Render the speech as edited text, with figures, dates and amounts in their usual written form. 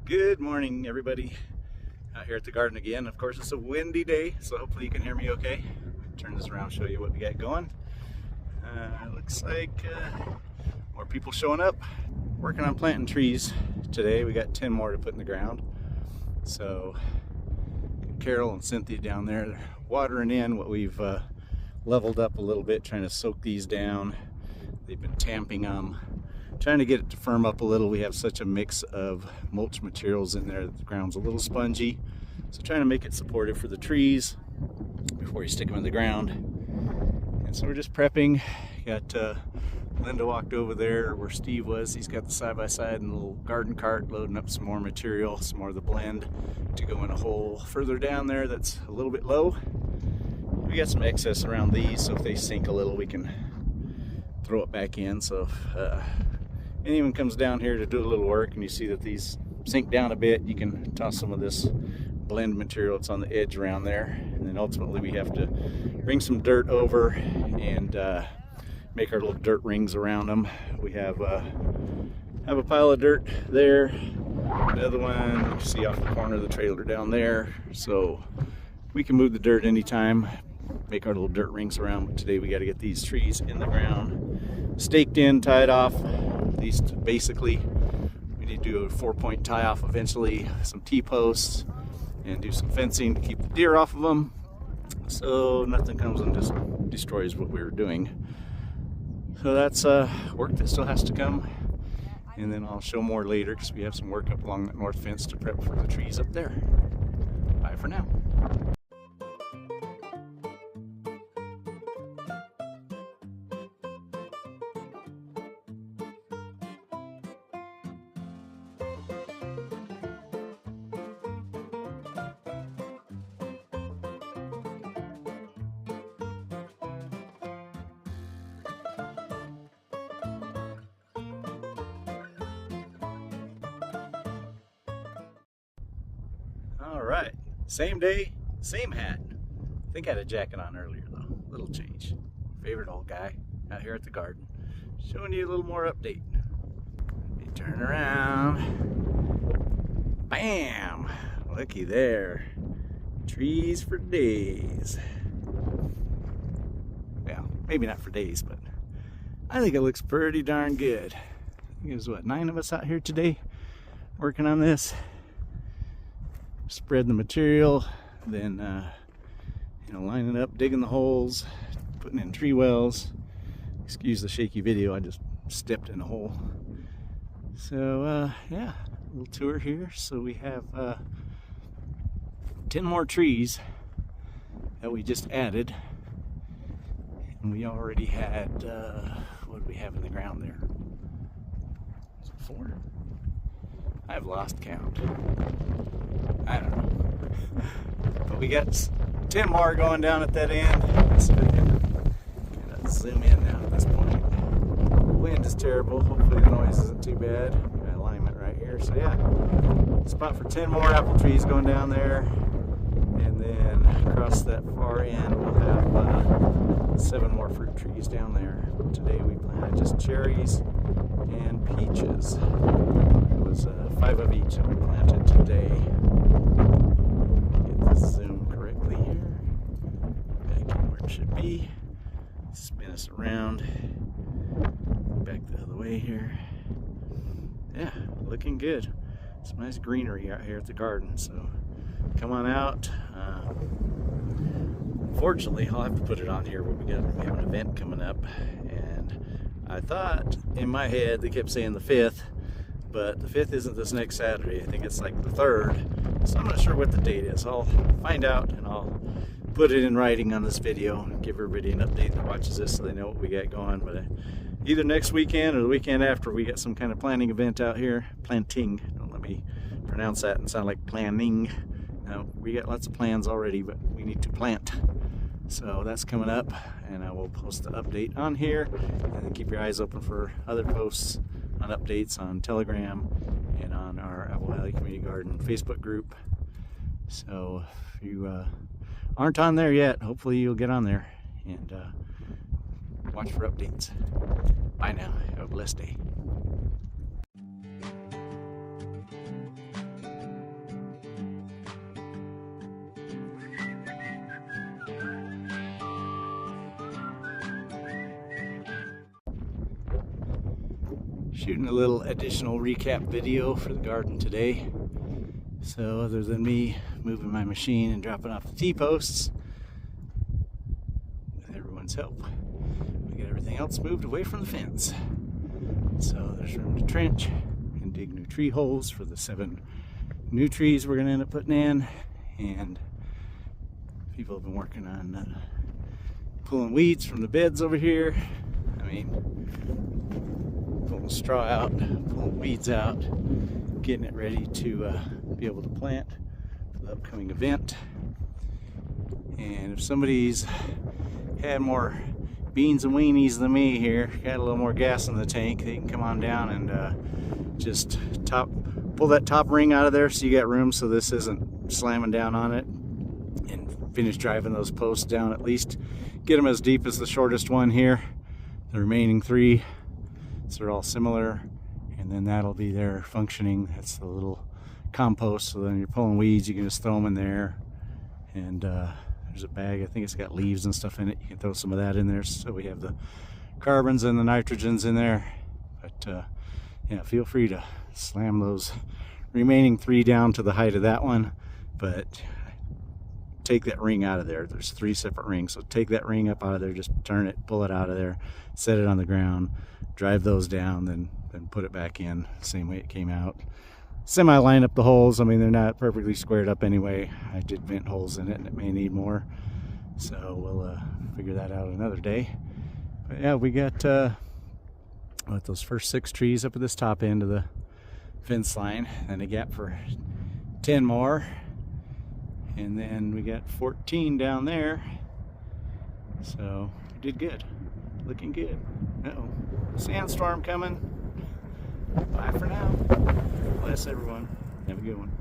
Good morning, everybody. Out here at the garden again. Of course, it's a windy day, so hopefully you can hear me okay. Turn this around, show you what we got going. Looks like more people showing up, working on planting trees today. We got 10 more to put in the ground. So Carol and Cynthia down there, they're watering in what we've leveled up a little bit, trying to soak these down. They've been tamping them, trying to get it to firm up a little. We have such a mix of mulch materials in there that the ground's a little spongy. So trying to make it supportive for the trees before you stick them in the ground. And so we're just prepping. Got Linda walked over there where Steve was. He's got the side-by-side and the little garden cart loading up some more material, some more of the blend to go in a hole further down there that's a little bit low. We got some excess around these, so if they sink a little, we can throw it back in. So if anyone comes down here to do a little work and you see that these sink down a bit, you can toss some of this blend material that's on the edge around there. And then ultimately we have to bring some dirt over and make our little dirt rings around them. We have a pile of dirt there, another one you can see off the corner of the trailer down there, so we can move the dirt anytime, make our little dirt rings around. But today we got to get these trees in the ground, staked in, tied off. At least basically we need to do a 4-point tie off eventually, some T-posts, and do some fencing to keep the deer off of them, so nothing comes and just destroys what we were doing. So that's work that still has to come, and then I'll show more later because we have some work up along that north fence to prep for the trees up there. Bye for now. All right, same day, same hat. I think I had a jacket on earlier though, little change. Favorite old guy out here at the garden, showing you a little more update. Let me turn around. Bam, looky there. Trees for days. Well, maybe not for days, but I think it looks pretty darn good. I think there's what, 9 of us out here today working on this. Spread the material, then lining it up, digging the holes, putting in tree wells. Excuse the shaky video, I just stepped in a hole. So yeah, a little tour here. So we have 10 more trees that we just added, and we already had what do we have in the ground there? Is it 4? I've lost count. I don't know. But we got 10 more going down at that end. So we can kind of zoom in now at this point. The wind is terrible. Hopefully the noise isn't too bad. Got alignment right here. So yeah, spot for 10 more apple trees going down there. And then across that far end we'll have 7 more fruit trees down there. Today we planted just cherries and peaches. It was 5 of each that we planted today. Get this zoom correctly here. Back in where it should be. Spin us around. Back the other way here. Yeah, looking good. Some nice greenery out here at the garden, so come on out. Unfortunately, I'll have to put it on here, but we have an event coming up, and I thought in my head they kept saying the 5th, but the 5th isn't this next Saturday. I think it's like the 3rd, so I'm not sure what the date is. I'll find out and I'll put it in writing on this video and give everybody an update that watches this so they know what we got going. But either next weekend or the weekend after, we got some kind of planting event out here. Planting, don't let me pronounce that and sound like planning. No, we got lots of plans already, but we need to plant. So that's coming up, and I will post the update on here, and then keep your eyes open for other posts on updates on Telegram and on our Apple Valley Community Garden Facebook group. So if you aren't on there yet, hopefully you'll get on there and watch for updates. Bye now. Have a blessed day. Shooting a little additional recap video for the garden today. So other than me moving my machine and dropping off the T-posts, with everyone's help, we get everything else moved away from the fence. So there's room to trench and dig new tree holes for the 7 new trees we're gonna end up putting in. And people have been working on pulling weeds from the beds over here. I mean, pulling straw out, pulling weeds out, getting it ready to be able to plant for the upcoming event. And if somebody's had more beans and weenies than me here, got a little more gas in the tank, they can come on down and just pull that top ring out of there so you got room so this isn't slamming down on it, and finish driving those posts down. At least get them as deep as the shortest one here. The remaining 3, so they're all similar, and then that'll be there functioning. That's the little compost, so then you're pulling weeds, you can just throw them in there. And there's a bag, I think it's got leaves and stuff in it, you can throw some of that in there, so we have the carbons and the nitrogens in there. But yeah, feel free to slam those remaining 3 down to the height of that one, but take that ring out of there. There's 3 separate rings, so take that ring up out of there, just turn it, pull it out of there, set it on the ground, drive those down, then put it back in same way it came out. Semi line up the holes. I mean, they're not perfectly squared up anyway. I did vent holes in it and it may need more, so we'll figure that out another day. But yeah, we got with those first 6 trees up at this top end of the fence line, and a gap for 10 more. And then we got 14 down there. So we did good. Looking good. Uh-oh. Sandstorm coming. Bye for now. Bless everyone. Have a good one.